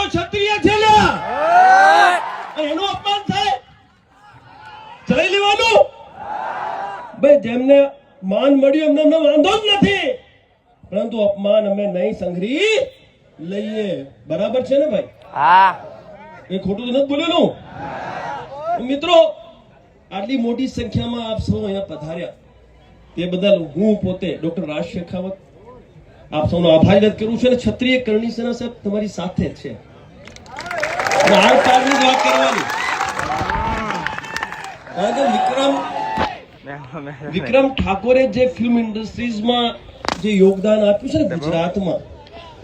ક્ષત્રિય છે ને એનું અપમાન થાય ચલાવી લેવાનું ભાઈ જેમને માન મળ્યું એમને વાંધો જ નથી પરંતુ અપમાન અમે નહીં સંઘરી લઈએ બરાબર છે ને ભાઈ હા એ ખોટું તો નથી બોલેલું મિત્રો આટલી મોટી સંખ્યામાં આપ સૌ અહીંયા પધાર્યા તે બદલ હું પોતે ડોક્ટર રાજ શેખાવત આપ સૌનો આભાર વ્યક્ત કરું છું અને ક્ષત્રિય કરણી સેના સાહેબ તમારી સાથે છે આર પારની વાત કરવાની કારણ કે વિક્રમ ઠાકોરે જે ફિલ્મ ઇન્ડસ્ટ્રીઝમાં જે યોગદાન આપ્યું છે ને ગુજરાતમાં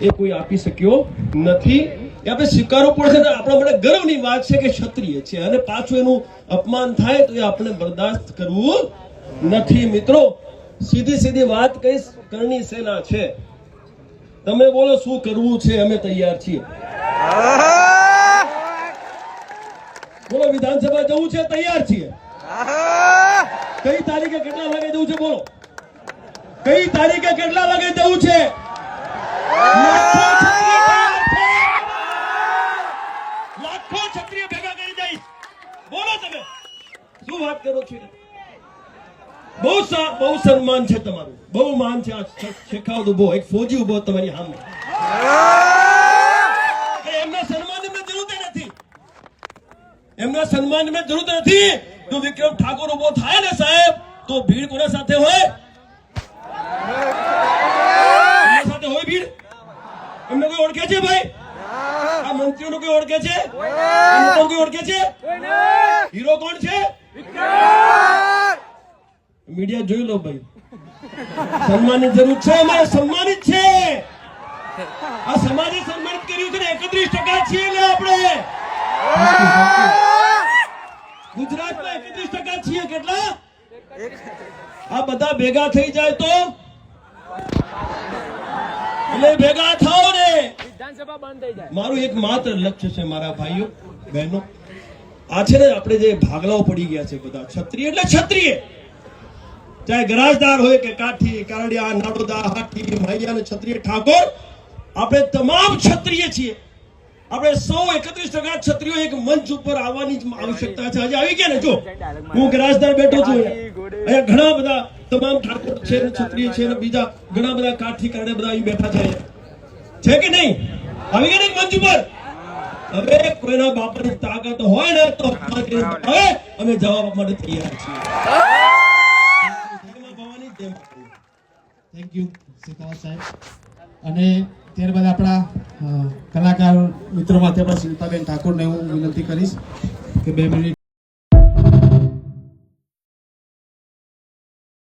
એ કોઈ આપી શક્યો નથી એ આપણે સ્વીકારવું પડશે ને આપણા માટે ગર્વની વાત છે કે ક્ષત્રિય છે અને પાછું એનું અપમાન થાય તો એ આપણે બરદાસ્ત કરવું નથી મિત્રો સીધી સીધી વાત કહીશ કરણી સેના છે તમે બોલો શું કરવું છે અમે તૈયાર છીએ બોલો વિધાનસભા જવું છે તૈયાર છીએ કઈ તારીખે કેટલા વાગે જવું છે બોલો કઈ તારીખે કેટલા વાગે જવું છે લાખો ક્ષત્રિય ભેગા કરી જઈશ બોલો તમે શું વાત કરો છો બહુ સન્માન છે તમારું બહુ માન છે આ શેખાવત ઉભો એક ફોજી ઉભો તમારી સામે એમના સન્માન એમને જરૂર નથી એમના સન્માન એમને જરૂર નથી જો વિક્રમ ઠાકોર ઉભો થાય ને સાહેબ તો ભીડ કોના સાથે હોય સાથે હોય ભીડ એમને કોઈ ઓળખે છે ભાઈ આ મંત્રીઓને કોઈ ઓળખે છે કોઈ ઓળખે છે હીરો કોણ છે મીડિયા જોઈ લો ભાઈ સન્માનની જરૂર છે અમારે સન્માનિત છે આ સમાજે સન્માનિત કર્યું છે ને 31% છીએ ને આપણે ગુજરાતમાં 31% છીએ કેટલા આ બધા ભેગા થઈ જાય તો એટલે ભેગા થાઓ ને વિધાનસભા બંધ થઈ જાય મારું એક માત્ર લક્ષ્ય છે મારા ભાઈઓ બહેનો આ છે ને આપણે જે ભાગલાઓ પડી ગયા છે બધા ક્ષત્રિય એટલે ક્ષત્રિય ચાહે ગરાજદાર હોય કે કાઠી કારડિયા નાડોદા હાથી માહિયા અને ક્ષત્રિય ઠાકોર આપણે તમામ ક્ષત્રિય છીએ આપણે 131% ક્ષત્રિયો એક મંચ ઉપર આવવાની આવશ્યકતા છે આજે આવી ગયા ને જો હું ગરાજદાર બેઠો છું અહીંયા ઘણા બધા તમામ ઠાકોર છે ને ક્ષત્રિય છે ને બીજા ઘણા બધા કાઠી કારડિયા બધા અહીં બેઠા છે કે નહીં આવી ગયા ને મંચ ઉપર હવે કોઈના બાપાની તાકાત હોય ને તો હવે અમે જવાબ માટે તૈયાર છીએ થેન્ક યુ શેખાવત સાહેબ અને ત્યારબાદ આપણા કલાકાર મિત્રો માટે આપણે શિલ્પાબેન ઠાકોરને હું વિનંતી કરીશ કે 2 મિનિટ